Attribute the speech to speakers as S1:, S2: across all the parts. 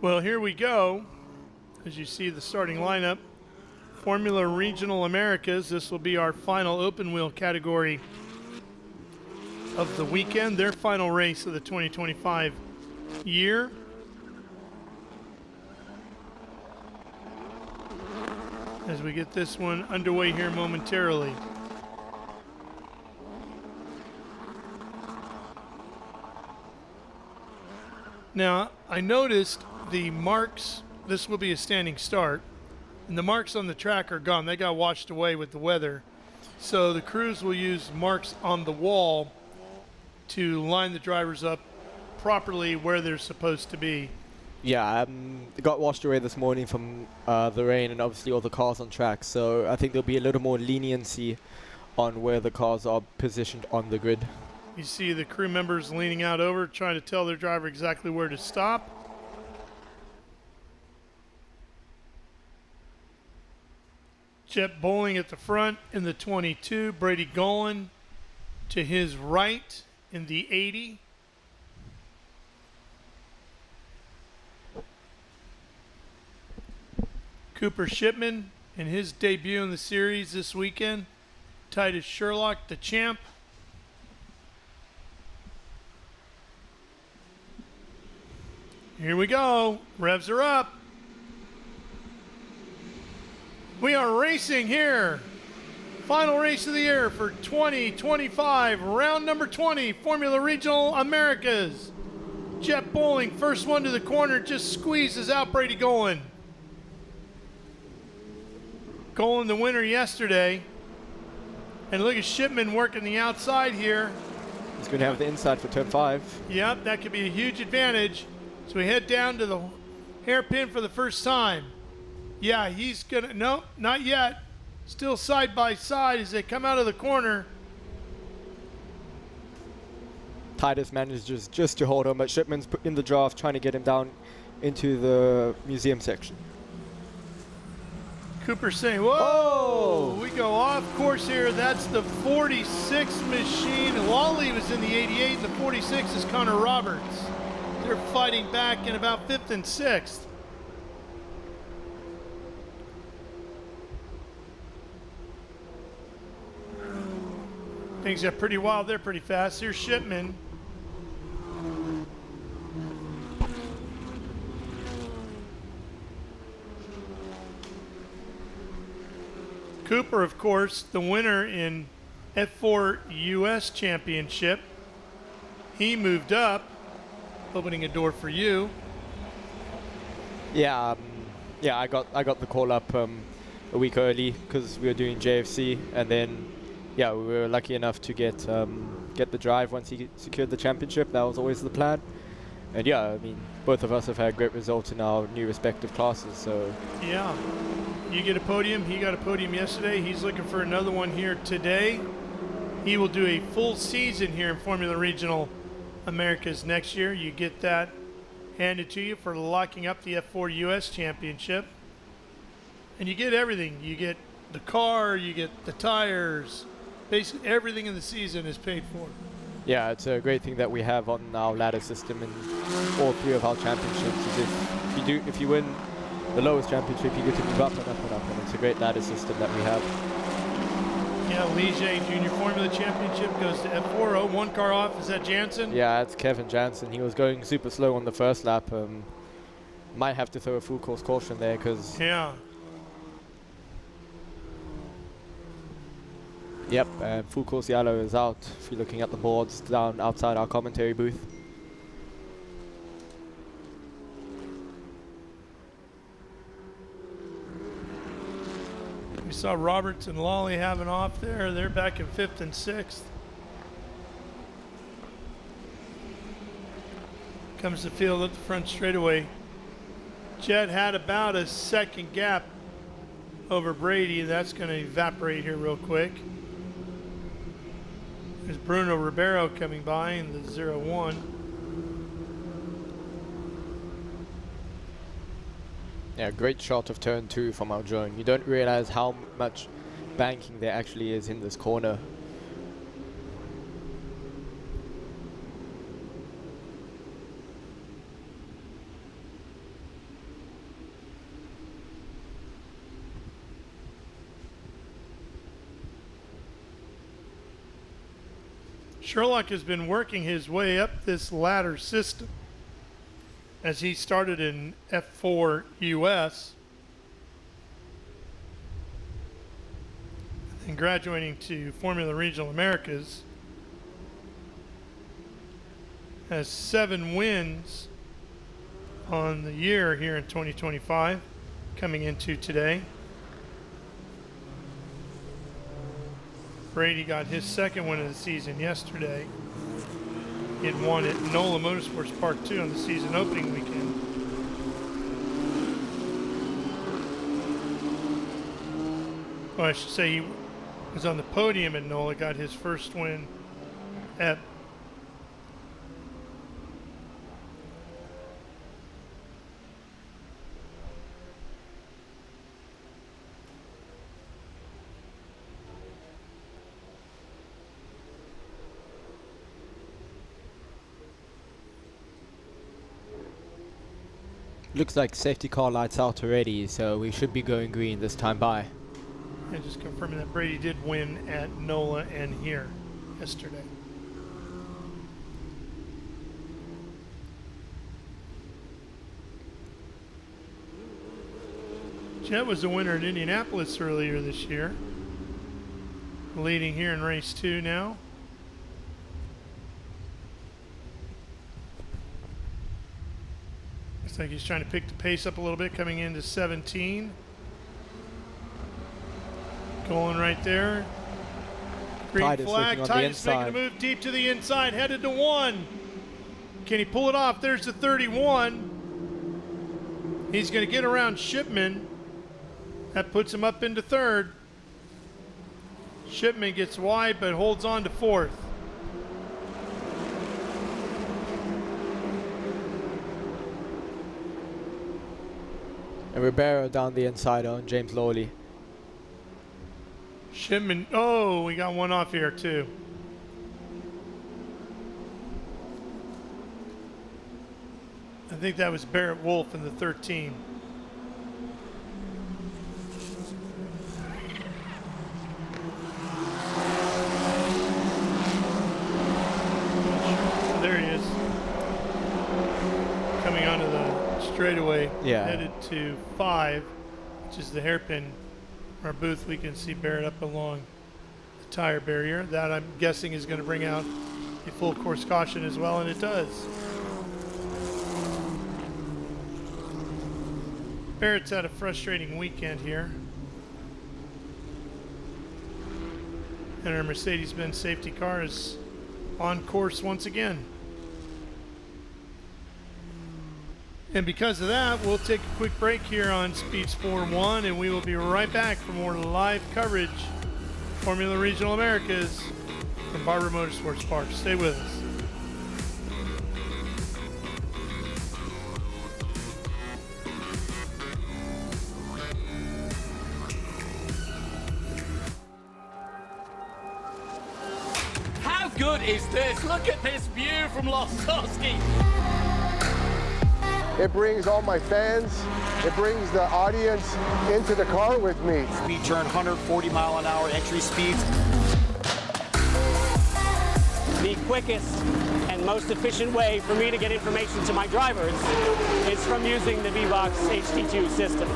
S1: Well, here we go. As you see the starting lineup, Formula Regional Americas. This will be our final open wheel category of the weekend, their final race of the 2025 year. As we get this one underway here momentarily. Now, I noticed the marks, this will be a standing start, and the marks on the track are gone. They got washed away with the weather. So the crews will use marks on the wall to line the drivers up properly where they're supposed to be.
S2: Yeah, it got washed away this morning from the rain and obviously all the cars on track. So I think there'll be a little more leniency on where the cars are positioned on the grid.
S1: You see the crew members leaning out over, trying to tell their driver exactly where to stop. Jett bowling at the front in the 22. Brady Golan to his right in the 80. Cooper Shipman in his debut in the series this weekend. Titus Sherlock, the champ. Here we go. Revs are up. We are racing here. Final race of the year for 2025. Round number 20, Formula Regional Americas. Jett bowling, first one to the corner, just squeezes out Brady Golan. Golan the winner yesterday. And look at Shipman working the outside here.
S2: He's going to have the inside for turn 5.
S1: Yep, that could be a huge advantage. So we head down to the hairpin for the first time. Yeah, he's going to, no, not yet. Still side by side as they come out of the corner.
S2: Titus manages just to hold him, but Shipman's put in the draft trying to get him down into the museum section.
S1: Cooper saying, whoa, we go off course here. That's the 46 machine. Lawley was in the 88, and the 46 is Connor Roberts. They're fighting back in about 5th and 6th. Things got pretty wild. They're pretty fast. Here's Shipman. Cooper, of course, the winner in F4 US Championship. He moved up, opening a door for you.
S2: Yeah, I got the call up a week early because we were doing JFC, and then we were lucky enough to get the drive once he secured the championship. That was always the plan. And yeah, I mean, both of us have had great results in our new respective classes. So
S1: yeah, you get a podium. He got a podium yesterday. He's looking for another one here today. He will do a full season here in Formula Regional Americas next year. You get that handed to you for locking up the F4 US Championship. And you get everything. You get the car, you get the tires. Basically everything in the season is paid for.
S2: Yeah, it's a great thing that we have on our ladder system in all 3 of our championships. Is if you win the lowest championship, you get to move up and up and up, and it's a great ladder system that we have.
S1: Yeah, Ligier Junior Formula Championship goes to F4. Oh, one car off. Is that Janzen?
S2: Yeah, it's Kevin Janzen. He was going super slow on the first lap. Might have to throw a full course caution there because.
S1: Yeah.
S2: Yep, and full course yellow is out. If you're looking at the boards down outside our commentary booth.
S1: We saw Roberts and Lawley having off there. They're back in 5th and 6th. Comes the field at the front straightaway. Jett had about a second gap over Brady. That's going to evaporate here real quick. There's Bruno Ribeiro coming by in the 0-1.
S2: Yeah, great shot of turn 2 from our drone. You don't realize how much banking there actually is in this corner.
S1: Sherlock has been working his way up this ladder system as he started in F4 US and graduating to Formula Regional Americas. Has 7 wins on the year here in 2025 coming into today. Brady got his second win of the season yesterday. He had won at NOLA Motorsports Part 2 on the season opening weekend. Well, I should say he was on the podium at NOLA, got his first win at
S2: Looks like safety car lights out already, so we should be going green this time by.
S1: And just confirming that Brady did win at NOLA and here yesterday. Jett was the winner at Indianapolis earlier this year. Leading here in race 2 now. Looks like he's trying to pick the pace up a little bit, coming into 17. Golan right there. Green
S2: Titus
S1: flag.
S2: looking on the
S1: Titus making a
S2: inside.
S1: move deep to the inside, headed to 1. Can he pull it off? There's the 31. He's going to get around Shipman. That puts him up into 3rd. Shipman gets wide but holds on to 4th.
S2: And Barrett down the inside on James Lawley.
S1: Shipman, oh, we got one off here too. I think that was Barrett Wolfe in the 13. There he is. Coming onto the straightaway,
S2: Yeah.
S1: headed to 5, which is the hairpin. Our booth, we can see Barrett up along the tire barrier. That I'm guessing is going to bring out a full course caution as well, and it does. Barrett's had a frustrating weekend here. And our Mercedes-Benz safety car is on course once again. And because of that, we'll take a quick break here on Speed Sport 1, and we will be right back for more live coverage Formula Regional Americas from Barber Motorsports Park. Stay with us.
S3: How good is this? Look at this view from Lawley.
S4: It brings all my fans, it brings the audience into the car with me.
S3: Speed turn 140-mile-an-hour entry speeds.
S5: The quickest and most efficient way for me to get information to my drivers is from using the V-Box HD2 system.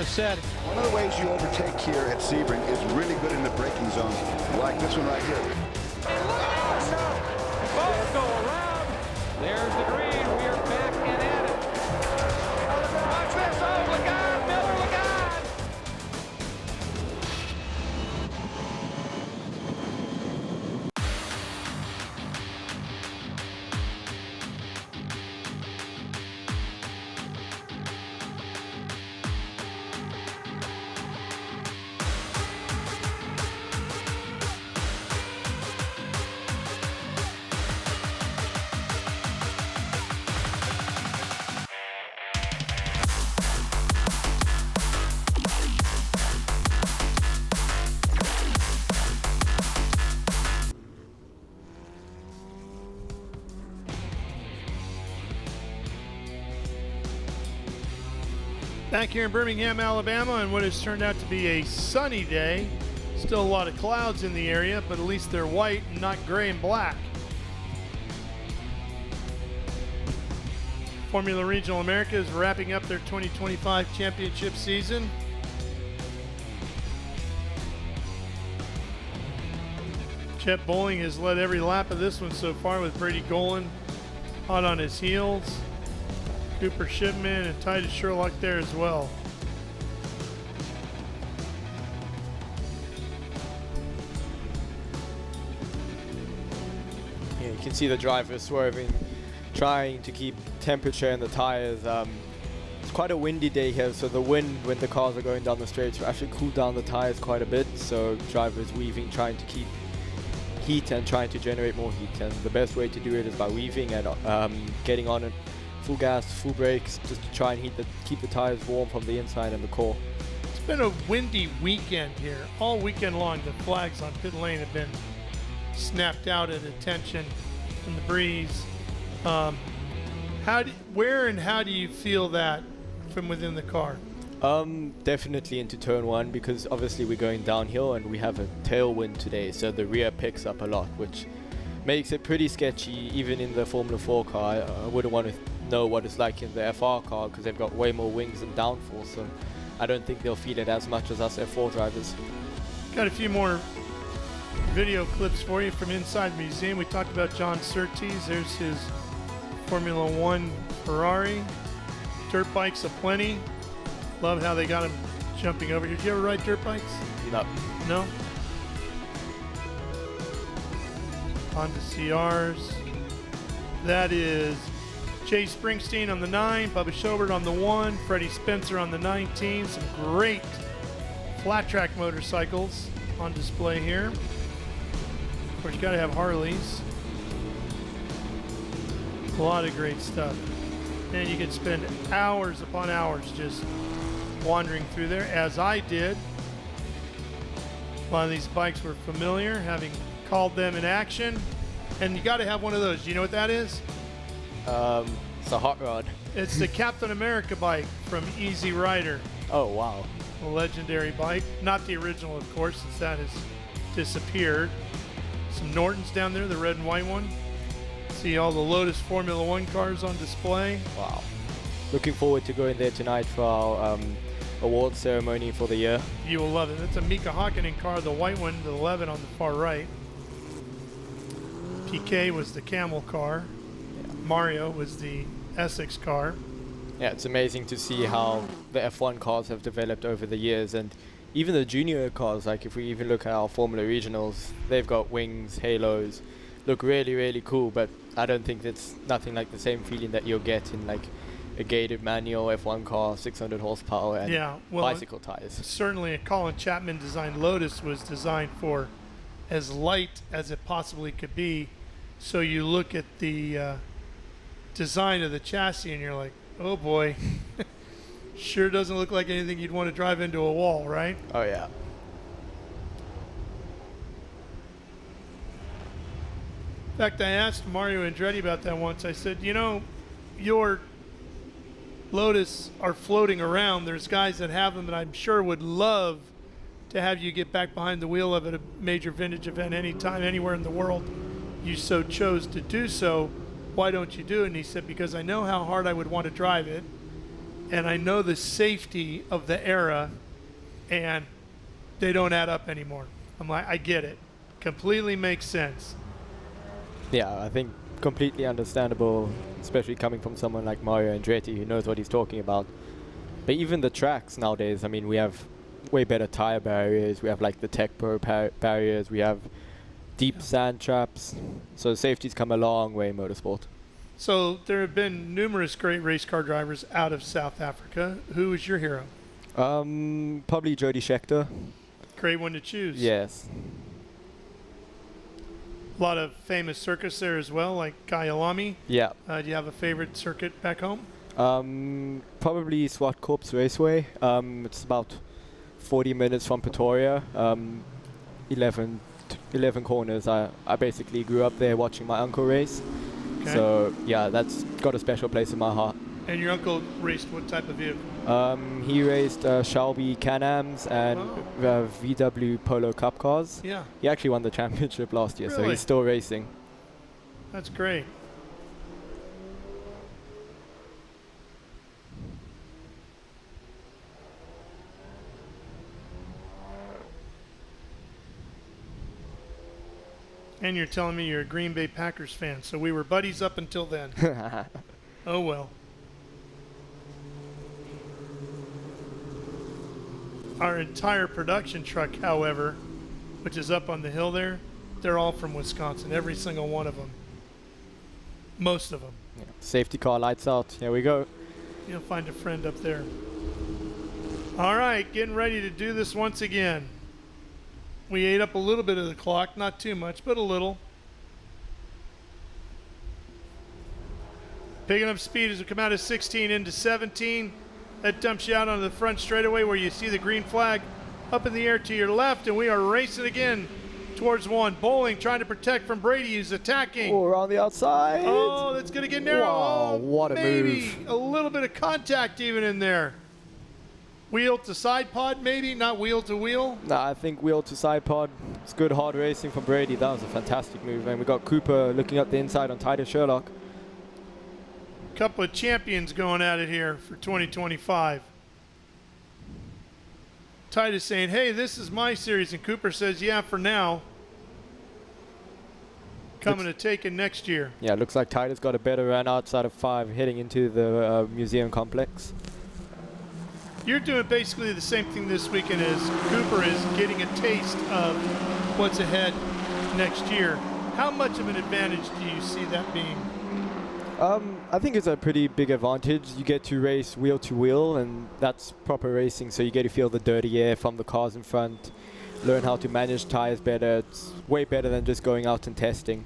S6: Said.
S7: One of the ways you overtake here at Sebring is really good in the braking zone, like this one right here.
S6: Both go around. There's the green. We are back and at it. Watch this. Oh, look out, Miller, look out.
S1: Back here in Birmingham, Alabama, and what has turned out to be a sunny day. Still a lot of clouds in the area, but at least they're white and not gray and black. Formula Regional America is wrapping up their 2025 championship season. Jett Bowling has led every lap of this one so far, with Brady Golan hot on his heels. Cooper Shipman and Titus Sherlock there as well.
S2: Yeah, you can see the drivers swerving, trying to keep temperature in the tires. It's quite a windy day here, so the wind when the cars are going down the straights will actually cool down the tires quite a bit. So drivers weaving, trying to keep heat and trying to generate more heat. And the best way to do it is by weaving and getting on it full gas, full brakes, just to try and keep the tires warm from the inside and the core.
S1: It's been a windy weekend here. All weekend long, the flags on pit lane have been snapped out at attention from the breeze. Where and how do you feel that from within the car?
S2: Definitely into turn one, because obviously we're going downhill and we have a tailwind today, so the rear picks up a lot, which makes it pretty sketchy. Even in the Formula 4 car, I wouldn't want to know what it's like in the FR car, because they've got way more wings and downforce, so I don't think they'll feel it as much as us F4 drivers.
S1: Got a few more video clips for you from inside the museum. We talked about John Surtees. There's his Formula 1 Ferrari. Dirt bikes aplenty. Love how they got him jumping over here. Did you ever ride dirt bikes?
S2: No.
S1: No? Honda CRs. That is Jay Springsteen on the 9, Bubba Schobert on the 1, Freddie Spencer on the 19. Some great flat track motorcycles on display here. Of course, you got to have Harleys. A lot of great stuff. And you could spend hours upon hours just wandering through there, as I did. A lot of these bikes were familiar, having called them in action. And you got to have one of those. Do you know what that is?
S2: It's a hot rod.
S1: It's the Captain America bike from Easy Rider.
S2: Oh, wow.
S1: A legendary bike. Not the original, of course, since that has disappeared. Some Nortons down there, the red and white one. See all the Lotus Formula 1 cars on display.
S2: Wow. Looking forward to going there tonight for our award ceremony for the year.
S1: You will love it. That's a Mika Hakkinen car, the white one, the 11 on the far right. PK was the Camel car.
S2: Yeah.
S1: Mario was the Essex car.
S2: Yeah, it's amazing to see how the F1 cars have developed over the years, and even the junior cars, like if we even look at our Formula Regionals, they've got wings, halos, look really, really cool, but I don't think it's nothing like the same feeling that you'll get in like a gated manual F1 car, 600 horsepower and bicycle tires.
S1: Certainly a Colin Chapman designed Lotus was designed for as light as it possibly could be. So you look at the design of the chassis and you're like, oh boy, sure doesn't look like anything you'd want to drive into a wall, right?
S2: Oh yeah.
S1: In fact, I asked Mario Andretti about that once. I said, you know, your Lotus are floating around. There's guys that have them that I'm sure would love to have you get back behind the wheel of at a major vintage event anytime, anywhere in the world you so chose to do so. Why don't you do it? And he said, because I know how hard I would want to drive it, and I know the safety of the era, and they don't add up anymore. I'm like, I get it. Completely makes sense.
S2: Yeah, I think completely understandable, especially coming from someone like Mario Andretti who knows what he's talking about. But even the tracks nowadays, I mean, we have way better tire barriers, we have like the Tech Pro barriers, we have deep sand traps, so safety's come a long way in motorsport.
S1: So there have been numerous great race car drivers out of South Africa. Who is your hero?
S2: Probably Jody Scheckter.
S1: Great one to choose.
S2: Yes.
S1: A lot of famous circuits there as well, like Kyalami.
S2: Yeah.
S1: Do you have a favorite circuit back home?
S2: Probably Swartkorps Raceway. It's about 40 minutes from Pretoria. 11 corners. I basically grew up there watching my uncle race. Okay. So yeah, that's got a special place in my heart.
S1: And your uncle raced what type of vehicle?
S2: He raced Shelby Can-Ams and VW Polo Cup cars.
S1: Yeah.
S2: He actually won the championship last year, so
S1: Really?
S2: he's still racing.
S1: That's great. And you're telling me you're a Green Bay Packers fan, so we were buddies up until then. Oh well. Our entire production truck, however, which is up on the hill there, they're all from Wisconsin, every single one of them. Most of them.
S2: Yeah. Safety car lights out. Here we go.
S1: You'll find a friend up there. All right, getting ready to do this once again. We ate up a little bit of the clock, not too much, but a little. Picking up speed as we come out of 16 into 17. That dumps you out onto the front straightaway where you see the green flag up in the air to your left, and we are racing again towards one. Bowling trying to protect from Brady, who's attacking.
S2: Oh, around the outside.
S1: Oh, that's going to get narrow.
S2: Wow,
S1: Oh,
S2: what a
S1: maybe
S2: move.
S1: a little bit of contact even in there. Wheel to side pod, maybe, not wheel to wheel.
S2: Nah, I think wheel to side pod. It's good hard racing from Brady. That was a fantastic move. And we got Cooper looking up the inside on Titus Sherlock.
S1: Couple of champions going at it here for 2025. Titus saying, hey, this is my series. And Cooper says, yeah, for now. Coming to take it next year.
S2: Yeah, looks like Titus got a better run outside of 5 heading into the museum complex.
S1: You're doing basically the same thing this weekend as Cooper is getting a taste of what's ahead next year. How much of an advantage do you see that being?
S2: I think it's a pretty big advantage. You get to race wheel to wheel, and that's proper racing, so you get to feel the dirty air from the cars in front, learn how to manage tires better. It's way better than just going out and testing,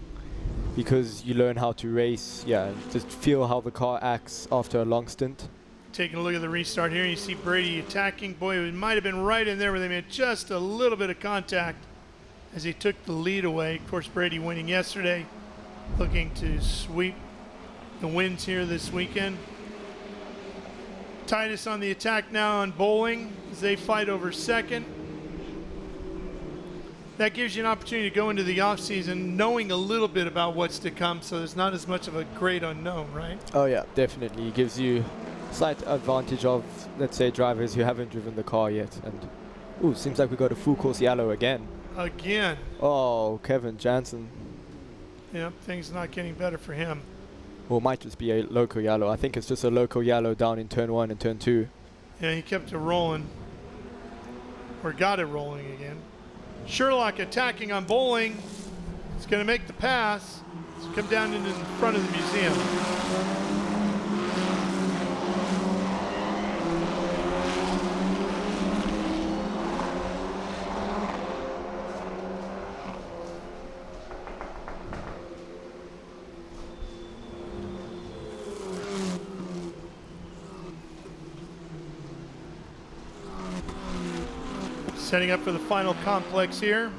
S2: because you learn how to race, just feel how the car acts after a long stint.
S1: Taking a look at the restart here, you see Brady attacking. Boy, it might have been right in there where they made just a little bit of contact as he took the lead away. Of course, Brady winning yesterday, looking to sweep the wins here this weekend. Titus on the attack now on Bowling as they fight over second. That gives you an opportunity to go into the offseason knowing a little bit about what's to come, so there's not as much of a great unknown, right?
S2: Oh yeah, definitely. It gives you slight advantage of, let's say, drivers who haven't driven the car yet. And ooh, seems like we got a full course yellow again.
S1: Again.
S2: Oh, Kevin Janzen.
S1: Yep, things not getting better for him.
S2: Or it might just be a local yellow. I think it's just a local yellow down in turn 1 and turn 2.
S1: Yeah, he kept it rolling. Or got it rolling again. Sherlock attacking on Bowling. He's going to make the pass. He's come down into the front of the museum. Setting up for the final complex here.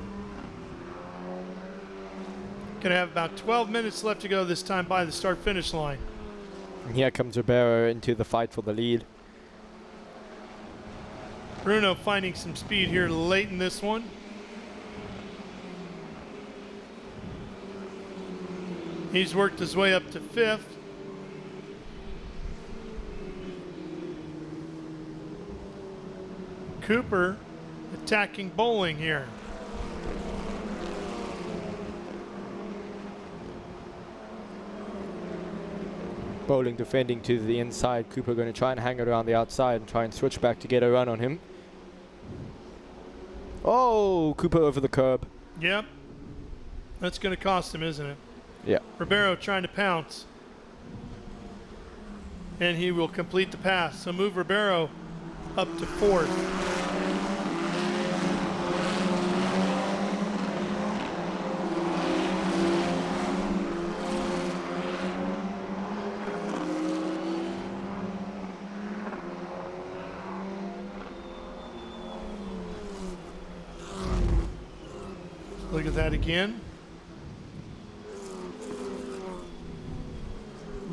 S1: Gonna have about 12 minutes left to go this time by the start-finish line.
S2: And here comes Barber into the fight for the lead.
S1: Bruno finding some speed here late in this one. He's worked his way up to 5th. Cooper attacking Bowling here.
S2: Bowling defending to the inside. Cooper going to try and hang it around the outside and try and switch back to get a run on him. Oh, Cooper over the curb.
S1: Yep. That's going to cost him, isn't it?
S2: Yeah.
S1: Ribeiro trying to pounce. And he will complete the pass. So move Ribeiro up to 4th. Look at that again.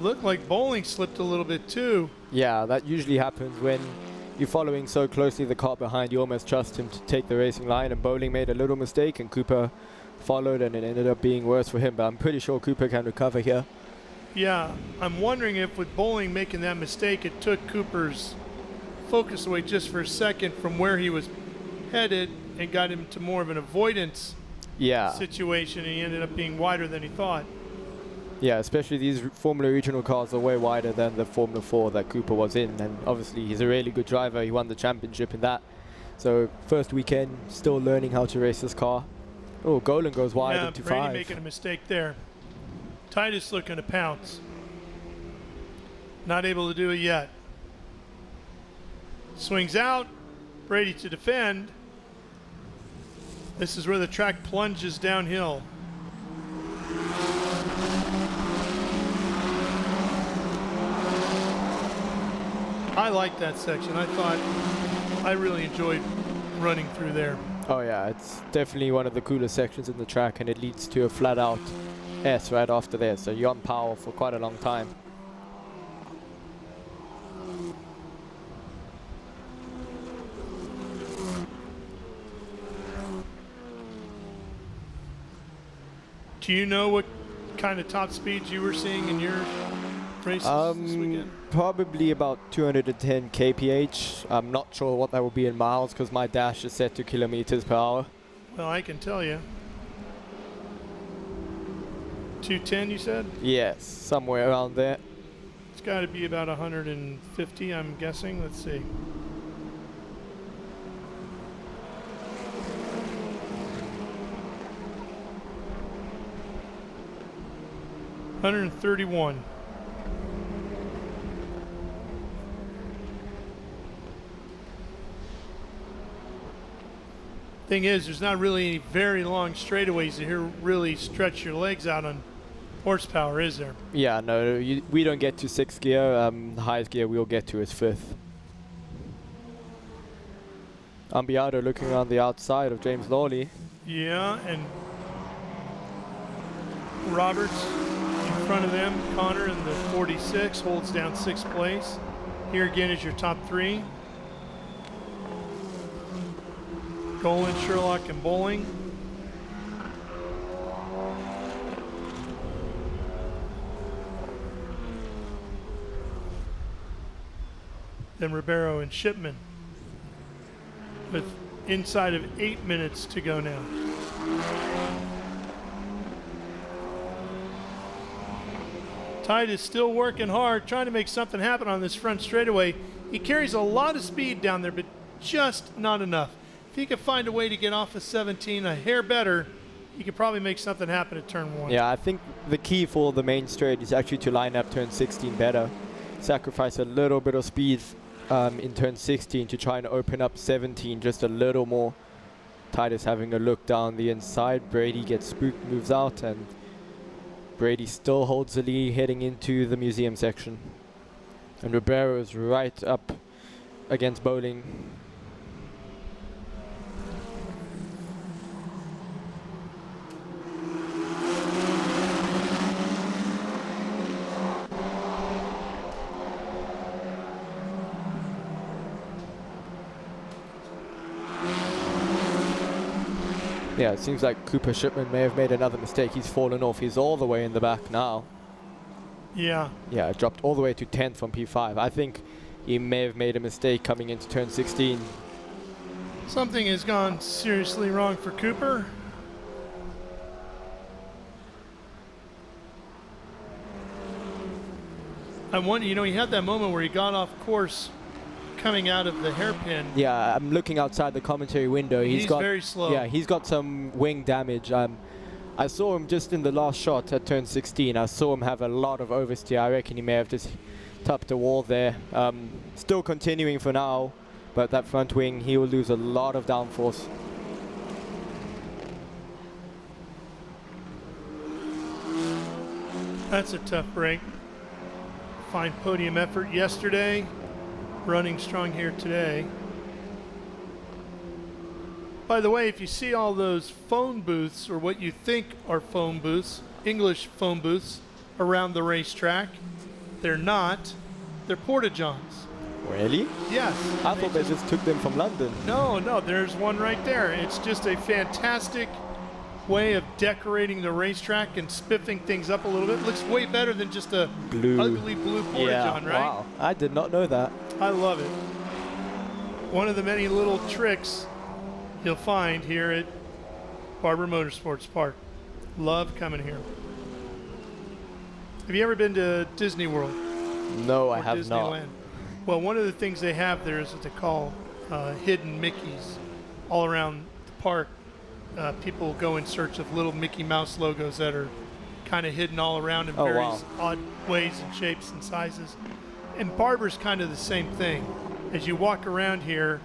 S1: looked like Bowling slipped a little bit too.
S2: Yeah, that usually happens when you're following so closely the car behind. You almost trust him to take the racing line, and Bowling made a little mistake and Cooper followed, and it ended up being worse for him, but I'm pretty sure Cooper can recover here.
S1: Yeah, I'm wondering if with Bowling making that mistake, it took Cooper's focus away just for a second from where he was headed and got him to more of an avoidance situation, and he ended up being wider than he thought.
S2: Yeah, especially these Formula Regional cars are way wider than the Formula 4 that Cooper was in, and obviously he's a really good driver. He won the championship in that. So first weekend, still learning how to race this car. Oh, Golan goes wide into
S1: Brady
S2: 5.
S1: making a mistake there. Titus looking to pounce. Not able to do it yet. Swings out. Brady to defend. This is where the track plunges downhill. I like that section. I really enjoyed running through there.
S2: Oh yeah, it's definitely one of the coolest sections in the track, and it leads to a flat out S right after there, so you're on power for quite a long time.
S1: Do you know what kind of top speeds you were seeing in your races this weekend?
S2: Probably about 210 kph. I'm not sure what that will be in miles because my dash is set to kilometers per hour.
S1: Well, I can tell you. 210, you said?
S2: Yes, somewhere around there.
S1: It's got to be about 150, I'm guessing. Let's see. $131. Thing is, there's not really any very long straightaways that here really stretch your legs out on horsepower, is there?
S2: Yeah, no, we don't get to 6th gear. The highest gear we'll get to is 5th. Ambiado looking around the outside of James Lawley.
S1: Yeah, and Roberts in front of them. Connor in the 46 holds down 6th place. Here again is your top 3. Golan, Sherlock, and Bowling. Then Ribeiro and Shipman with inside of 8 minutes to go now. Titus still working hard, trying to make something happen on this front straightaway. He carries a lot of speed down there, but just not enough. If he could find a way to get off of 17 a hair better, he could probably make something happen at turn 1.
S2: Yeah, I think the key for the main straight is actually to line up turn 16 better. Sacrifice a little bit of speed in turn 16 to try and open up 17 just a little more. Titus having a look down the inside. Brady gets spooked, moves out, and Brady still holds the lead heading into the museum section. And Ribeiro is right up against Bowling. Yeah, it seems like Cooper Shipman may have made another mistake. He's fallen off. He's all the way in the back now.
S1: Yeah.
S2: Yeah, dropped all the way to 10th from P5. I think he may have made a mistake coming into turn 16.
S1: Something has gone seriously wrong for Cooper. I wonder, he had that moment where he got off course coming out of the hairpin.
S2: Yeah, I'm looking outside the commentary window.
S1: He's got very slow.
S2: Yeah, he's got some wing damage. I saw him just in the last shot at turn 16. I saw him have a lot of oversteer. I reckon he may have just tapped the wall there. Still continuing for now, but that front wing, he will lose a lot of downforce.
S1: That's a tough break. Fine podium effort yesterday. Running strong here today. By the way, if you see all those phone booths, or what you think are phone booths, English phone booths, around the racetrack, They're not. They're porta-johns.
S2: Really?
S1: Yes.
S2: I thought they just took them from London.
S1: No, there's one right there. It's just a fantastic way of decorating the racetrack and spiffing things up a little bit. Looks way better than just a ugly blue porta-john, right?
S2: Wow. I did not know that.
S1: I love it. One of the many little tricks you'll find here at Barber Motorsports Park. Love coming here. Have you ever been to Disney World?
S2: No, I
S1: or
S2: have not.
S1: Disneyland? Well, one of the things they have there is what they call hidden Mickeys all around the park. People go in search of little Mickey Mouse logos that are kind of hidden all around in various odd ways and shapes and sizes. And Barber's kind of the same thing. As you walk around here,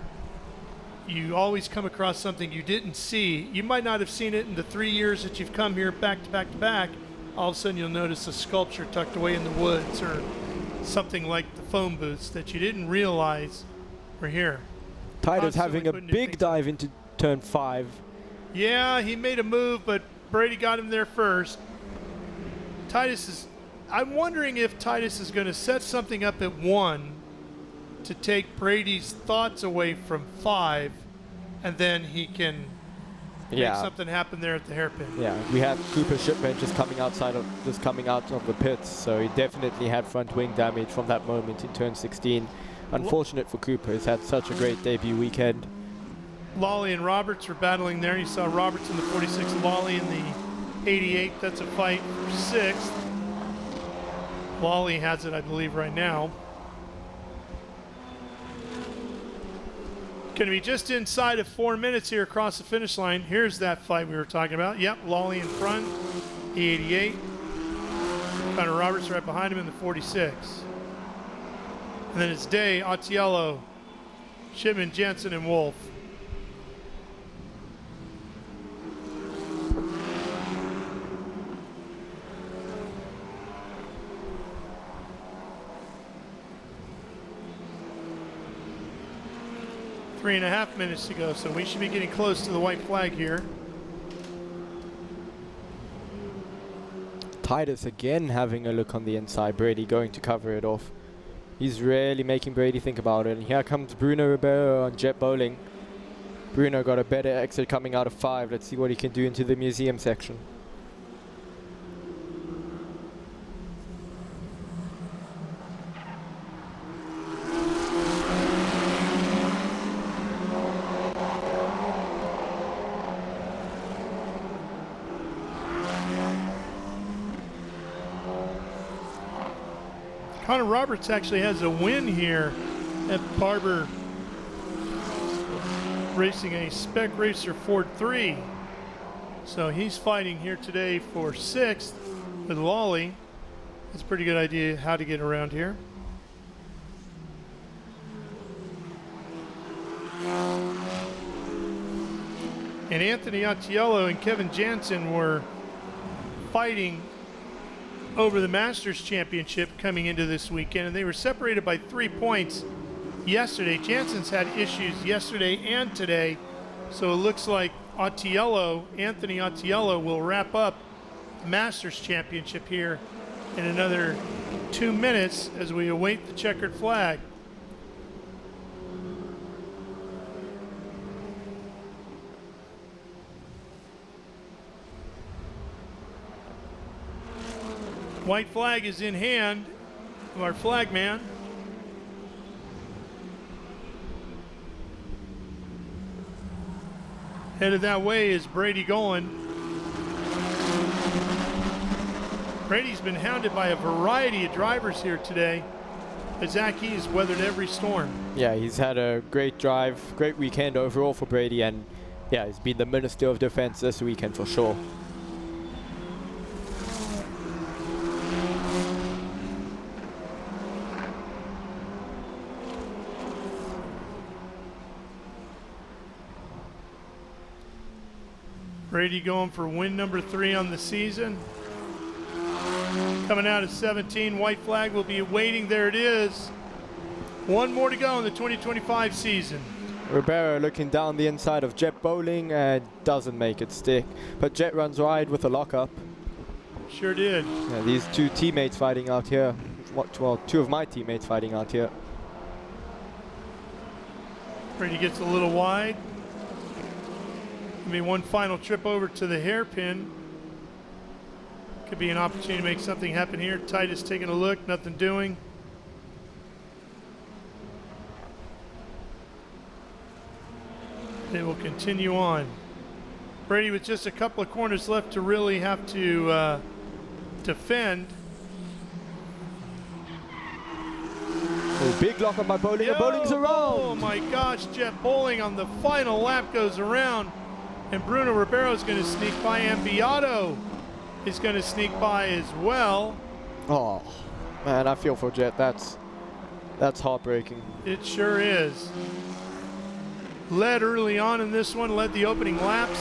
S1: you always come across something you didn't see. You might not have seen it in the 3 years that you've come here back to back to back. All of a sudden you'll notice a sculpture tucked away in the woods or something like the phone booths that you didn't realize were here.
S2: Titus
S1: Constantly
S2: having a
S1: putting new
S2: big
S1: things
S2: dive into turn 5.
S1: Yeah, he made a move, but Brady got him there first. I'm wondering if Titus is going to set something up at 1 to take Brady's thoughts away from 5, and then he can make something happen there at the hairpin.
S2: Yeah, we had Cooper Shipman just coming out of the pits, so he definitely had front wing damage from that moment in turn 16. Unfortunate for Cooper, he's had such a great debut weekend.
S1: Lawley and Roberts were battling there. You saw Roberts in the 46, Lawley in the 88. That's a fight for 6th. Lawley has it, I believe, right now. Going to be just inside of 4 minutes here across the finish line. Here's that fight we were talking about. Yep, Lawley in front, the 88. Connor Roberts right behind him in the 46. And then it's Day, Attiello, Shipman, Janzen, and Wolfe. Three and a half minutes to go, so we should be getting close to the white flag here.
S2: Titus again having a look on the inside. Brady going to cover it off. He's really making Brady think about it. And here comes Bruno Ribeiro on Jett Bowling. Bruno got a better exit coming out of 5. Let's see what he can do into the museum section.
S1: Connor Roberts actually has a win here at Barber, racing a Spec Racer Ford 3. So he's fighting here today for 6th with Lawley. It's a pretty good idea how to get around here. And Anthony Attiello and Kevin Janzen were fighting over the Masters Championship coming into this weekend, and they were separated by 3 points yesterday. Jansen's had issues yesterday and today, so it looks like Anthony Attiello will wrap up the Masters Championship here in another 2 minutes as we await the checkered flag. White flag is in hand of our flag man. Headed that way is Brady Golan. Brady's been hounded by a variety of drivers here today, but Zach E's weathered every storm.
S2: Yeah, he's had a great drive, great weekend overall for Brady, and yeah, he's been the Minister of Defense this weekend for sure.
S1: Brady going for win number 3 on the season. Coming out of 17, white flag will be waiting. There it is. One more to go in the 2025 season.
S2: Ribeiro looking down the inside of Jett Bowling and doesn't make it stick. But Jett runs wide with a lockup.
S1: Sure did.
S2: Yeah, these two teammates fighting out here. well, 2 of my teammates fighting out here.
S1: Brady gets a little wide. Maybe one final trip over to the hairpin. Could be an opportunity to make something happen here. Titus taking a look, nothing doing. They will continue on. Brady with just a couple of corners left to really have to defend.
S2: Oh, big lock on by Bowling, and Bowling's around.
S1: Oh my gosh, Jett Bowling on the final lap goes around, and Bruno Ribeiro's going to sneak by. Ambiado is going to sneak by as well.
S2: Oh, man, I feel for Jett. That's heartbreaking.
S1: It sure is. Led early on in this one, led the opening laps,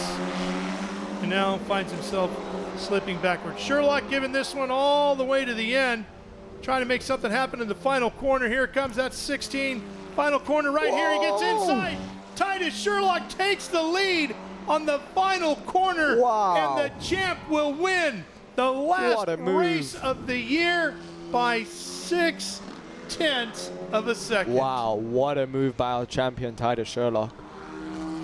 S1: and now finds himself slipping backwards. Sherlock giving this one all the way to the end, trying to make something happen in the final corner. Here it comes, that's 16. Final corner right here, he gets inside. Titus Sherlock takes the lead on the final corner, and the champ will win the last race of the year by 0.6 of a second.
S2: Wow, what a move by our champion Titus Sherlock.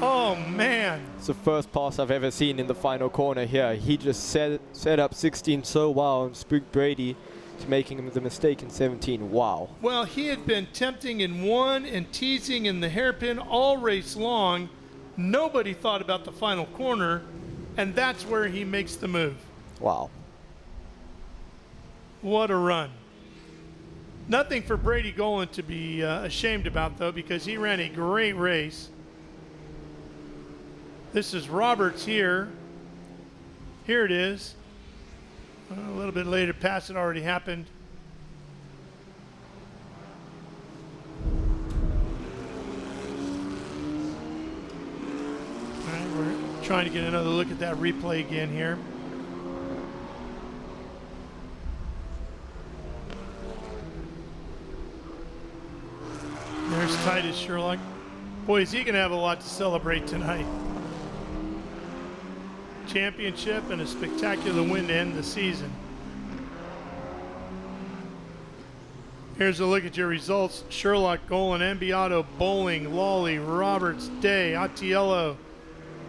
S1: Oh man.
S2: It's the first pass I've ever seen in the final corner here. He just set up 16 so well and spooked Brady to making him the mistake in 17. Wow.
S1: Well, he had been tempting in 1 and teasing in the hairpin all race long. Nobody thought about the final corner, and that's where he makes the move.
S2: Wow.
S1: What a run. Nothing for Brady Golan to be ashamed about, though, because he ran a great race. This is Roberts here. Here it is. A little bit later, pass had already happened. All right, we're trying to get another look at that replay again here. There's Titus Sherlock. Boy, is he going to have a lot to celebrate tonight. Championship and a spectacular win to end the season. Here's a look at your results. Sherlock, Golan, Ambiado, Bowling, Lawley, Roberts, Day, Attiello,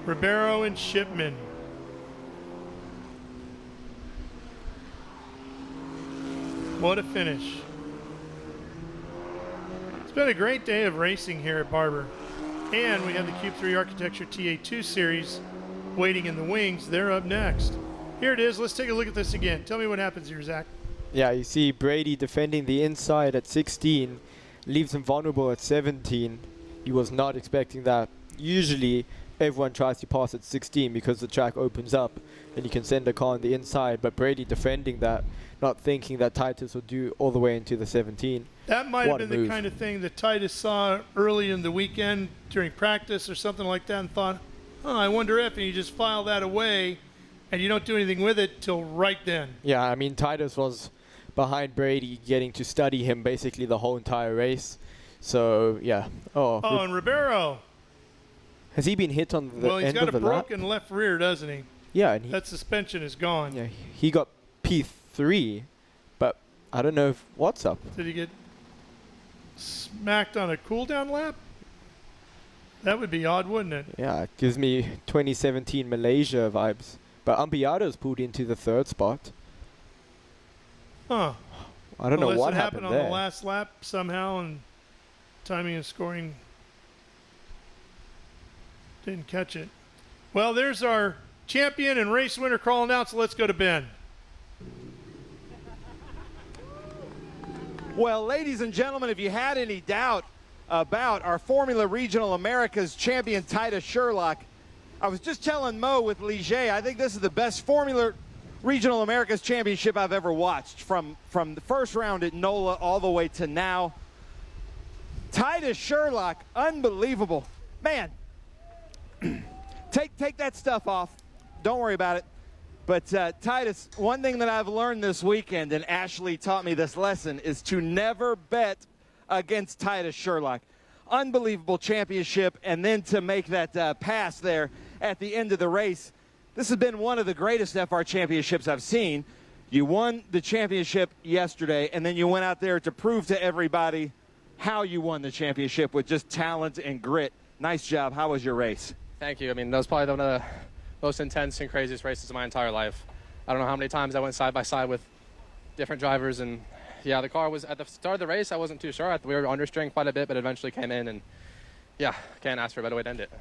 S1: Ribeiro, and Shipman. What a finish. It's been a great day of racing here at Barber. And we have the Cube 3 Architecture TA2 series waiting in the wings. They're up next. Here it is. Let's take a look at this again. Tell me what happens here, Zach.
S2: Yeah, you see Brady defending the inside at 16, leaves him vulnerable at 17. He was not expecting that. Usually, everyone tries to pass at 16 because the track opens up and you can send a car on the inside, but Brady defending that, not thinking that Titus would do all the way into the 17.
S1: That might have been the kind of thing that Titus saw early in the weekend during practice or something like that and thought, oh, I wonder if, and you just file that away and you don't do anything with it till right then.
S2: Yeah, I mean, Titus was behind Brady, getting to study him basically the whole entire race. So, yeah. Oh,
S1: and Ribeiro.
S2: Has he been hit on the end of the lap?
S1: Well, he's got a broken left rear, doesn't he?
S2: Yeah. And
S1: that suspension is gone.
S2: Yeah, he got P3, but I don't know what's up.
S1: Did he get smacked on a cool-down lap? That would be odd, wouldn't it?
S2: Yeah, it gives me 2017 Malaysia vibes. But Ambiado's pulled into the 3rd spot.
S1: Huh.
S2: I don't know what
S1: happened
S2: there.
S1: on the last lap somehow, and timing and scoring didn't catch it. Well, there's our champion and race winner crawling out, so let's go to Ben.
S8: Well, ladies and gentlemen, if you had any doubt about our Formula Regional Americas champion Titus Sherlock, I was just telling Mo with Ligier, I think this is the best Formula Regional Americas Championship I've ever watched, from the first round at NOLA all the way to now. Titus Sherlock, unbelievable. Man, take that stuff off. Don't worry about it. But Titus, one thing that I've learned this weekend, and Ashley taught me this lesson, is to never bet against Titus Sherlock. Unbelievable championship, and then to make that pass there at the end of the race. This has been one of the greatest FR championships I've seen. You won the championship yesterday, and then you went out there to prove to everybody how you won the championship with just talent and grit. Nice job. How was your race?
S9: Thank you. I mean, that was probably one of the most intense and craziest races of my entire life. I don't know how many times I went side by side with different drivers, and yeah, the car was at the start of the race. I wasn't too sure. We were understeering quite a bit, but eventually came in, and yeah, can't ask for a better way to end it.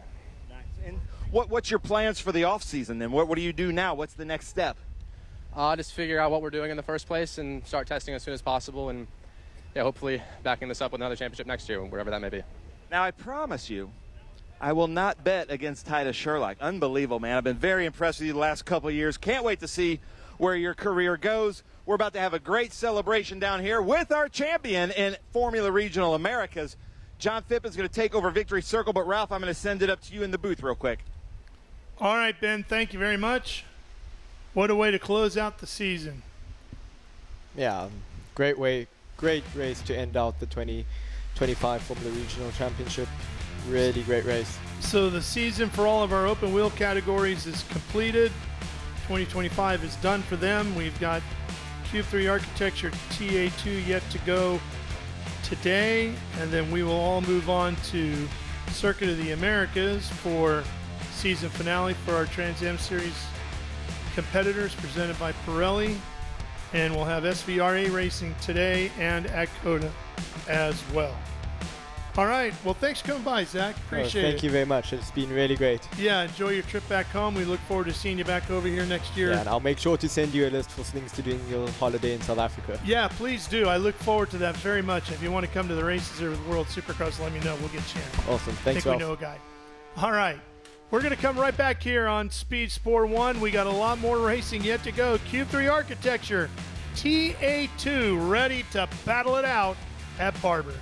S8: Nice. And what's your plans for the off season then? What do you do now? What's the next step?
S9: Just figure out what we're doing in the first place and start testing as soon as possible, and yeah, hopefully backing this up with another championship next year, wherever that may be.
S8: Now, I promise you, I will not bet against Titus Sherlock. Unbelievable, man. I've been very impressed with you the last couple of years. Can't wait to see where your career goes. We're about to have a great celebration down here with our champion in Formula Regional Americas. John Phippen's going to take over Victory Circle, but Ralph, I'm going to send it up to you in the booth real quick.
S1: All right, Ben, thank you very much. What a way to close out the season.
S2: Yeah, great race to end out the 2025 Formula Regional Championship. Really great race.
S1: So the season for all of our open wheel categories is completed. 2025 is done for them. We've got Cube 3 Architecture TA2 yet to go today, and then we will all move on to Circuit of the Americas for season finale for our Trans Am Series competitors presented by Pirelli, and we'll have SVRA racing today and at COTA as well. All right, well, thanks for coming by, Zach. Appreciate it.
S2: Thank you very much. It's been really great.
S1: Yeah, enjoy your trip back home. We look forward to seeing you back over here next year.
S2: Yeah, and I'll make sure to send you a list for things to do in your holiday in South Africa.
S1: Yeah, please do. I look forward to that very much. If you want to come to the races or the World Supercross, let me know. We'll get you in.
S2: Awesome. Thanks,
S1: I think we know a guy. All right. We're going to come right back here on Speed Sport 1. We got a lot more racing yet to go. Cube 3 Architecture TA2 ready to battle it out at Barber.